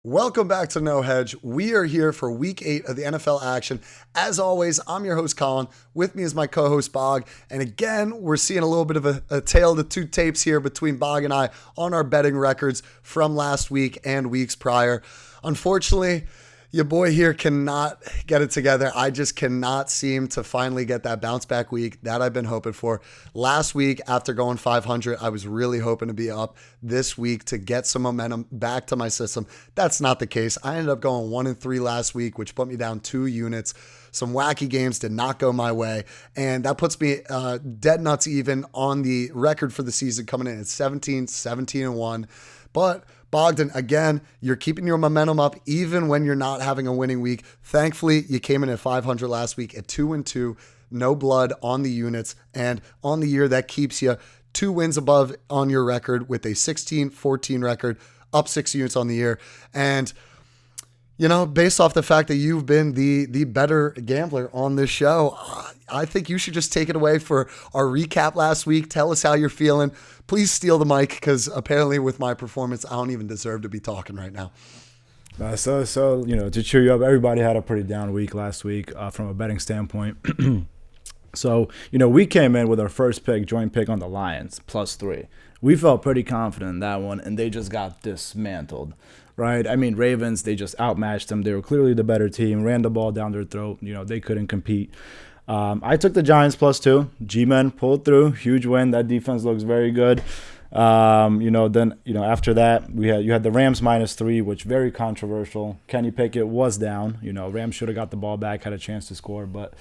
Welcome back to No Hedge. We are here for week 8 of the NFL action. As always, I'm your host, Colin. With me is my co-host, Bog. And again, we're seeing a little bit of a tale of the two tapes here between Bog and I on our betting records from last week and weeks prior. Unfortunately, your boy here cannot get it together. I just cannot seem to finally get that bounce back week that I've been hoping for. Last week, after going 500, I was really hoping to be up this week to get some momentum back to my system. That's not the case. I ended up going 1-3 last week, which put me down 2 units. Some wacky games did not go my way, and that puts me dead nuts even on the record for the season, coming in at 17-1. But Bogdan, again, you're keeping your momentum up even when you're not having a winning week. Thankfully, you came in at 500 last week at 2-2, no blood on the units, and on the year that keeps you 2 wins above on your record with a 16-14 record, up 6 units on the year. And you know, based off the fact that you've been the better gambler on this show, I think you should just take it away for our recap last week. Tell us how you're feeling. Please steal the mic because apparently with my performance, I don't even deserve to be talking right now. So to cheer you up, everybody had a pretty down week last week from a betting standpoint. So, we came in with our first pick, joint pick on the Lions, +3. We felt pretty confident in that one, and they just got dismantled. Right? I mean, Ravens, they just outmatched them. They were clearly the better team, ran the ball down their throat. They couldn't compete. I took the Giants +2. G-Men pulled through. Huge win. That defense looks very good. Then after that, you had the Rams -3, which very controversial. Kenny Pickett was down. Rams should have got the ball back, had a chance to score, but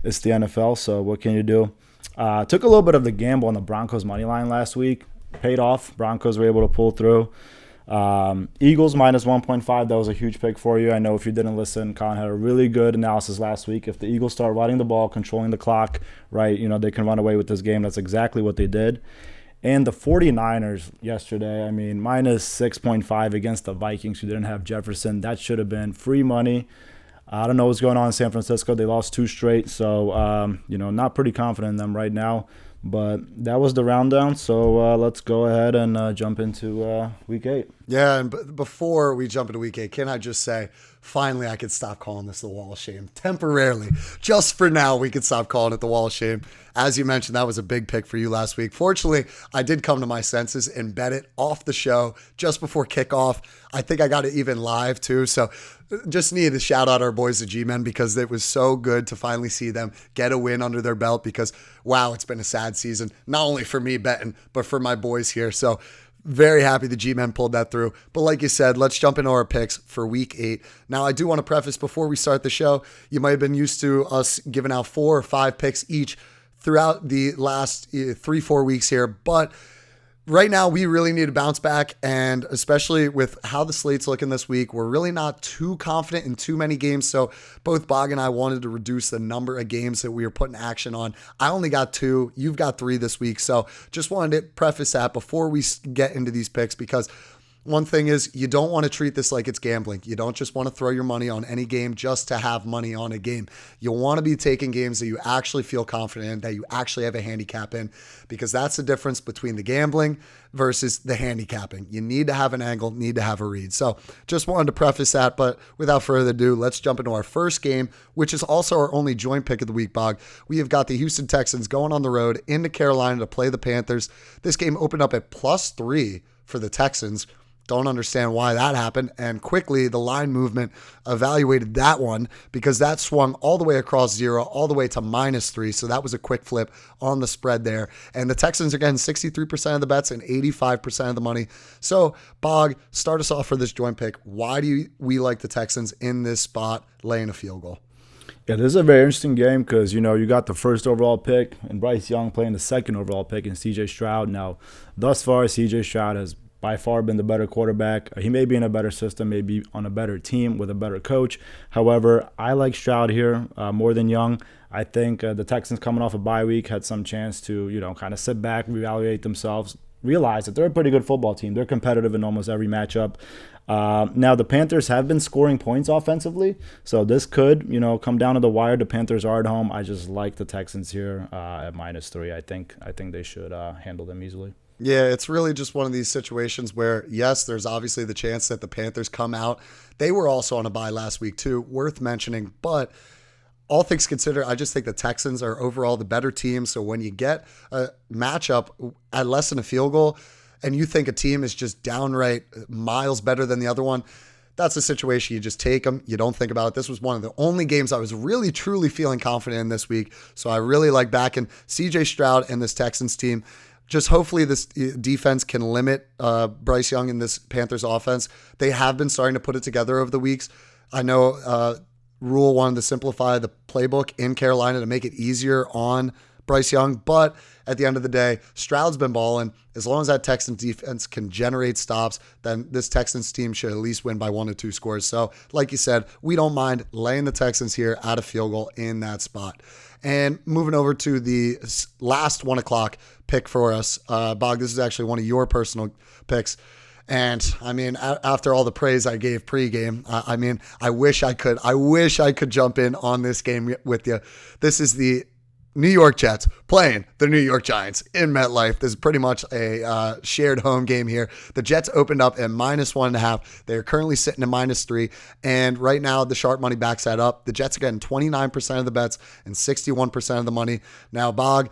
it's the NFL, so what can you do? Took a little bit of the gamble on the Broncos money line last week. Paid off. Broncos were able to pull through. Eagles -1.5. That was a huge pick for you. I know if you didn't listen, Colin had a really good analysis last week. If the Eagles start running the ball, controlling the clock, right, they can run away with this game. That's exactly what they did. And the 49ers yesterday, I mean, -6.5 against the Vikings who didn't have Jefferson. That should have been free money. I don't know what's going on in San Francisco. They lost 2 straight, so, not pretty confident in them right now. But that was the rundown, so let's go ahead and jump into Week 8. Yeah, and before we jump into Week 8, can I just say, finally I could stop calling this the Wall of Shame. Temporarily. Just for now, we could stop calling it the Wall of Shame. As you mentioned, that was a big pick for you last week. Fortunately, I did come to my senses and bet it off the show just before kickoff. I think I got it even live too, so just needed to shout out our boys, the G-Men, because it was so good to finally see them get a win under their belt because, wow, it's been a sad season, not only for me betting, but for my boys here. So very happy the G-Men pulled that through. But like you said, let's jump into our picks for Week 8. Now, I do want to preface before we start the show, you might have been used to us giving out 4 or 5 picks each throughout the last 3-4 weeks here, but right now, we really need to bounce back, and especially with how the slate's looking this week, we're really not too confident in too many games, so both Bog and I wanted to reduce the number of games that we were putting action on. I only got 2. You've got 3 this week, so just wanted to preface that before we get into these picks, because one thing is you don't want to treat this like it's gambling. You don't just want to throw your money on any game just to have money on a game. You want to be taking games that you actually feel confident in, that you actually have a handicap in, because that's the difference between the gambling versus the handicapping. You need to have an angle, need to have a read. So just wanted to preface that, but without further ado, let's jump into our first game, which is also our only joint pick of the week, Bog. We have got the Houston Texans going on the road into Carolina to play the Panthers. This game opened up at +3 for the Texans. Don't understand why that happened. And quickly, the line movement evaluated that one because that swung all the way across 0, all the way to -3. So that was a quick flip on the spread there. And the Texans are getting 63% of the bets and 85% of the money. So, Bog, start us off for this joint pick. Why do we like the Texans in this spot laying a field goal? Yeah, this is a very interesting game because, you got the first overall pick and Bryce Young playing the second overall pick in C.J. Stroud. Now, thus far, C.J. Stroud has by far been the better quarterback. He may be in a better system, maybe on a better team with a better coach. However, I like Stroud here more than Young. I think the Texans coming off a bye week had some chance to, kind of sit back, reevaluate themselves, realize that they're a pretty good football team. They're competitive in almost every matchup. Now, the Panthers have been scoring points offensively, so this could, come down to the wire. The Panthers are at home. I just like the Texans here at -3. I think they should handle them easily. Yeah, it's really just one of these situations where, yes, there's obviously the chance that the Panthers come out. They were also on a bye last week, too, worth mentioning. But all things considered, I just think the Texans are overall the better team. So when you get a matchup at less than a field goal and you think a team is just downright miles better than the other one, that's a situation you just take them. You don't think about it. This was one of the only games I was really, truly feeling confident in this week. So I really like backing CJ Stroud and this Texans team. Just hopefully this defense can limit Bryce Young in this Panthers offense. They have been starting to put it together over the weeks. I know Rule wanted to simplify the playbook in Carolina to make it easier on Bryce Young, but at the end of the day, Stroud's been balling. As long as that Texans defense can generate stops, then this Texans team should at least win by 1 or 2 scores. So like you said, we don't mind laying the Texans here at a field goal in that spot. And moving over to the last 1 o'clock pick for us, Bog, this is actually one of your personal picks. And I mean, after all the praise I gave pregame, I mean, I wish I could jump in on this game with you. This is the New York Jets playing the New York Giants in MetLife. This is pretty much a shared home game here. The Jets opened up at -1.5. They're currently sitting at -3. And right now, the sharp money backs that up. The Jets are getting 29% of the bets and 61% of the money. Now, Bog,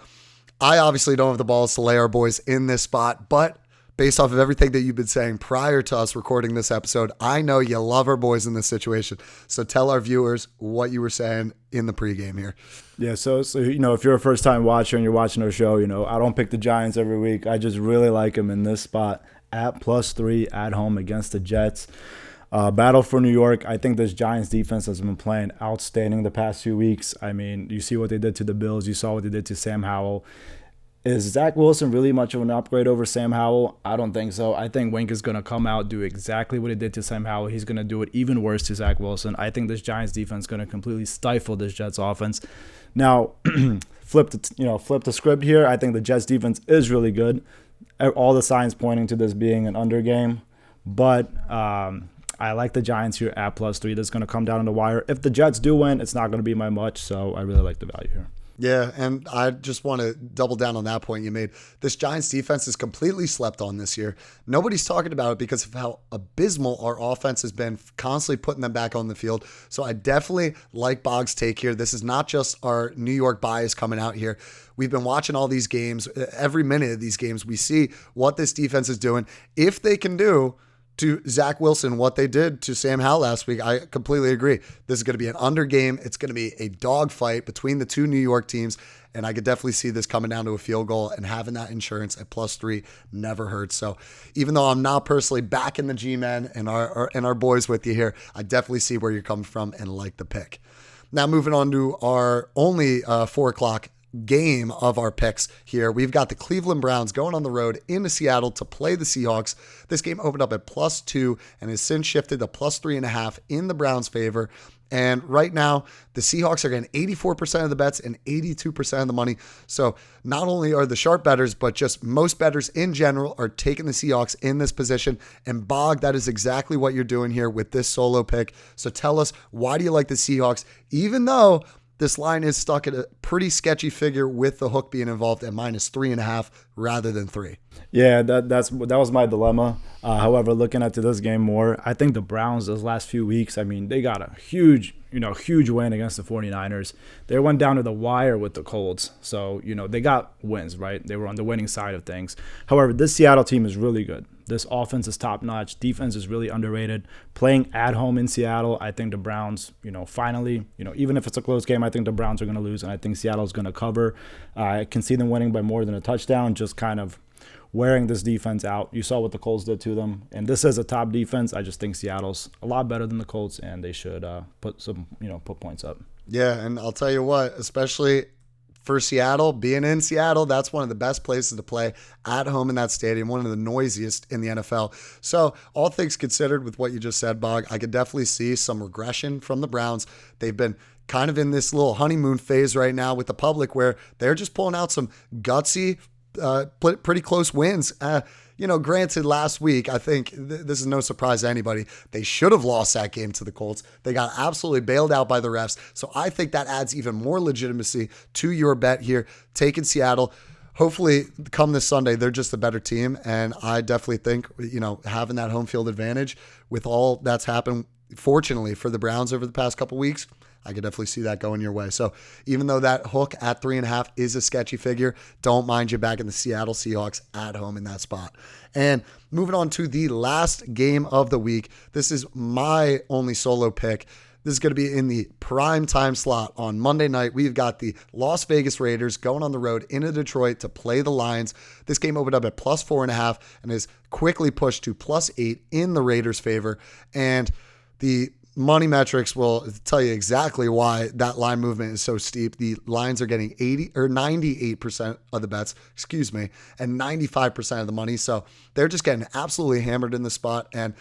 I obviously don't have the balls to lay our boys in this spot, but based off of everything that you've been saying prior to us recording this episode, I know you love our boys in this situation. So tell our viewers what you were saying in the pregame here. Yeah, so if you're a first-time watcher and you're watching our show, I don't pick the Giants every week. I just really like them in this spot at +3 at home against the Jets. Battle for New York. I think this Giants defense has been playing outstanding the past few weeks. I mean, you see what they did to the Bills. You saw what they did to Sam Howell. Is Zach Wilson really much of an upgrade over Sam Howell? I don't think so. I think Wink is going to come out, do exactly what he did to Sam Howell. He's going to do it even worse to Zach Wilson. I think this Giants defense is going to completely stifle this Jets offense. Now, flip the script here. I think the Jets defense is really good. All the signs pointing to this being an under game. But I like the Giants here at +3. That's going to come down on the wire. If the Jets do win, it's not going to be by much. So I really like the value here. Yeah, and I just want to double down on that point you made. This Giants defense is completely slept on this year. Nobody's talking about it because of how abysmal our offense has been, constantly putting them back on the field. So I definitely like Bog's take here. This is not just our New York bias coming out here. We've been watching all these games. Every minute of these games, we see what this defense is doing. If they can do to Zach Wilson what they did to Sam Howell last week, I completely agree. This is going to be an under game. It's going to be a dogfight between the two New York teams, and I could definitely see this coming down to a field goal, and having that insurance at +3 never hurts. So even though I'm not personally backing the G-Men and our boys with you here, I definitely see where you're coming from and like the pick. Now moving on to our only 4 o'clock game of our picks here. We've got the Cleveland Browns going on the road into Seattle to play the Seahawks. This game opened up at +2 and has since shifted to +3.5 in the Browns' favor. And right now, the Seahawks are getting 84% of the bets and 82% of the money. So not only are the sharp bettors, but just most bettors in general are taking the Seahawks in this position. And Bog, that is exactly what you're doing here with this solo pick. So tell us, why do you like the Seahawks, even though this line is stuck at a pretty sketchy figure with the hook being involved at -3.5 rather than 3? Yeah, that was my dilemma. However, looking at this game more, I think the Browns those last few weeks, I mean, they got a huge win against the 49ers. They went down to the wire with the Colts. So, they got wins, right? They were on the winning side of things. However, this Seattle team is really good. This offense is top-notch. Defense is really underrated. Playing at home in Seattle, I think the Browns, finally, even if it's a close game, I think the Browns are going to lose, and I think Seattle's going to cover. I can see them winning by more than a touchdown, just kind of wearing this defense out. You saw what the Colts did to them, and this is a top defense. I just think Seattle's a lot better than the Colts, and they should put points up. Yeah, and I'll tell you what, especially for Seattle, being in Seattle, that's one of the best places to play at home in that stadium, one of the noisiest in the NFL. So all things considered with what you just said, Bog, I could definitely see some regression from the Browns. They've been kind of in this little honeymoon phase right now with the public where they're just pulling out some gutsy, pretty close wins. Granted, last week, I think this is no surprise to anybody. They should have lost that game to the Colts. They got absolutely bailed out by the refs. So I think that adds even more legitimacy to your bet here. Taking Seattle. hopefully come this Sunday, they're just a better team. And I definitely think, having that home field advantage with all that's happened, fortunately for the Browns over the past couple weeks, I could definitely see that going your way. So even though that hook at 3.5 is a sketchy figure, don't mind you back in the Seattle Seahawks at home in that spot. And moving on to the last game of the week. This is my only solo pick. This is going to be in the prime time slot on Monday night. We've got the Las Vegas Raiders going on the road into Detroit to play the Lions. This game opened up at plus 4.5 and is quickly pushed to plus 8 in the Raiders' favor. And the money metrics will tell you exactly why that line movement is so steep. The Lions are getting 98% of the bets, and 95% of the money. So they're just getting absolutely hammered in the spot. And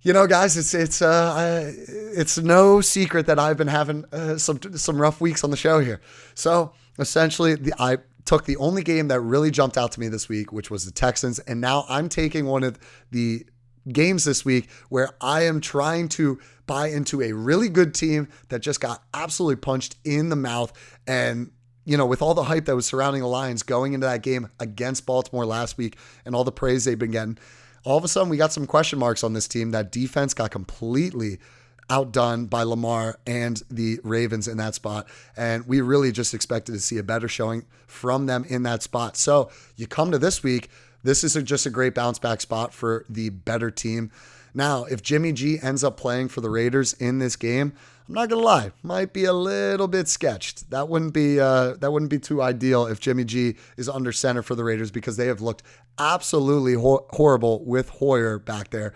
guys, it's no secret that I've been having some rough weeks on the show here. So essentially, I took the only game that really jumped out to me this week, which was the Texans, and now I'm taking one of the games this week where I am trying to buy into a really good team that just got absolutely punched in the mouth. And, with all the hype that was surrounding the Lions going into that game against Baltimore last week and all the praise they've been getting, all of a sudden we got some question marks on this team. That defense got completely outdone by Lamar and the Ravens in that spot. And we really just expected to see a better showing from them in that spot. So you come to this week, this is just a great bounce back spot for the better team. Now, if Jimmy G ends up playing for the Raiders in this game, I'm not gonna lie, might be a little bit sketched. That wouldn't be too ideal if Jimmy G is under center for the Raiders, because they have looked absolutely horrible with Hoyer back there.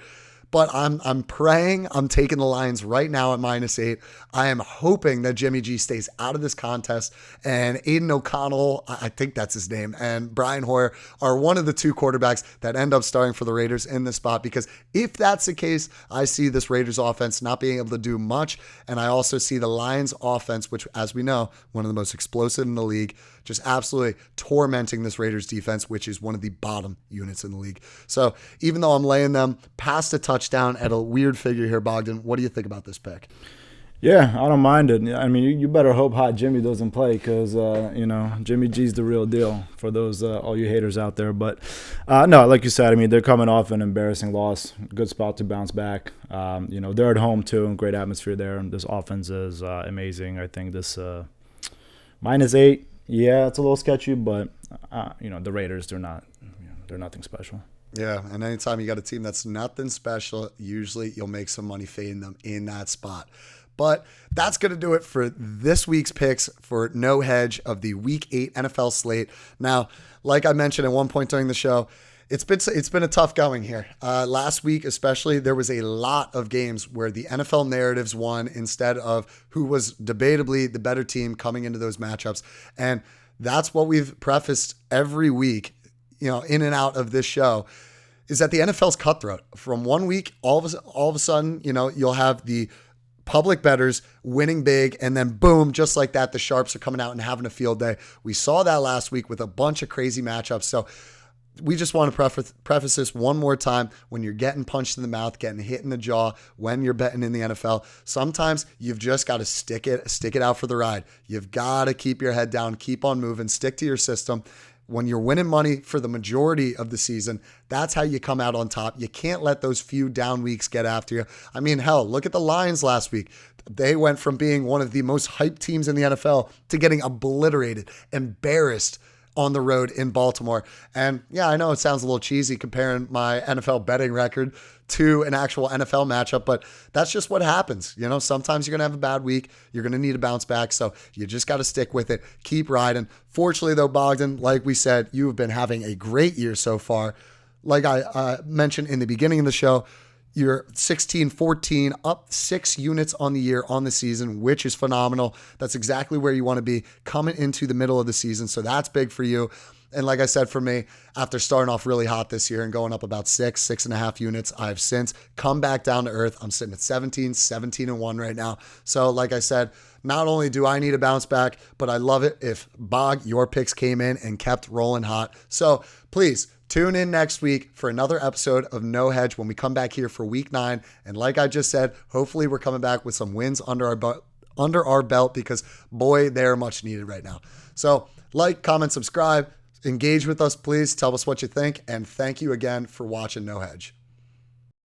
But I'm praying. I'm taking the Lions right now at -8. I am hoping that Jimmy G stays out of this contest, and Aiden O'Connell, I think that's his name, and Brian Hoyer are one of the two quarterbacks that end up starting for the Raiders in this spot. Because if that's the case, I see this Raiders offense not being able to do much. And I also see the Lions offense, which, as we know, one of the most explosive in the league, just absolutely tormenting this Raiders defense, which is one of the bottom units in the league. So even though I'm laying them past a touchdown at a weird figure here, Bogdan, what do you think about this pick? Yeah, I don't mind it. I mean, you better hope Hot Jimmy doesn't play, because, Jimmy G's the real deal for those all you haters out there. But, no, like you said, I mean, they're coming off an embarrassing loss. Good spot to bounce back. They're at home, too, and great atmosphere there. And this offense is amazing. I think this -8, yeah, it's a little sketchy, but, the Raiders, they're nothing special. Yeah, and anytime you got a team that's nothing special, usually you'll make some money fading them in that spot. But that's going to do it for this week's picks for No Hedge of the Week 8 NFL slate. Now, like I mentioned at one point during the show, it's been a tough going here. Last week especially, there was a lot of games where the NFL narratives won instead of who was debatably the better team coming into those matchups. And that's what we've prefaced every week, in and out of this show, is that the NFL's cutthroat. From one week, all of a sudden, you'll have the public bettors winning big, and then boom, just like that, the sharps are coming out and having a field day. We saw that last week with a bunch of crazy matchups. So we just want to preface this one more time. When you're getting punched in the mouth, getting hit in the jaw, when you're betting in the NFL, sometimes you've just got to stick it out for the ride. You've got to keep your head down, keep on moving, stick to your system. When you're winning money for the majority of the season, that's how you come out on top. You can't let those few down weeks get after you. I mean, hell, look at the Lions last week. They went from being one of the most hyped teams in the NFL to getting obliterated, embarrassed on the road in Baltimore. And yeah, I know it sounds a little cheesy comparing my NFL betting record to an actual NFL matchup, but that's just what happens. Sometimes you're going to have a bad week. You're going to need a bounce back. So you just got to stick with it. Keep riding. Fortunately though, Bogdan, like we said, you've been having a great year so far. Like I mentioned in the beginning of the show, you're 16-14, up 6 units on the year, on the season, which is phenomenal. That's exactly where you want to be coming into the middle of the season. So that's big for you. And like I said, for me, after starting off really hot this year and going up about 6.5 units, I've since come back down to earth. I'm sitting at 17-1 right now. So like I said, not only do I need a bounce back, but I love it if Bog, your picks came in and kept rolling hot. So please tune in next week for another episode of No Hedge when we come back here for week 9. And like I just said, hopefully we're coming back with some wins under our belt, because boy, they're much needed right now. So like, comment, subscribe. Engage with us, please. Tell us what you think. And thank you again for watching No Hedge.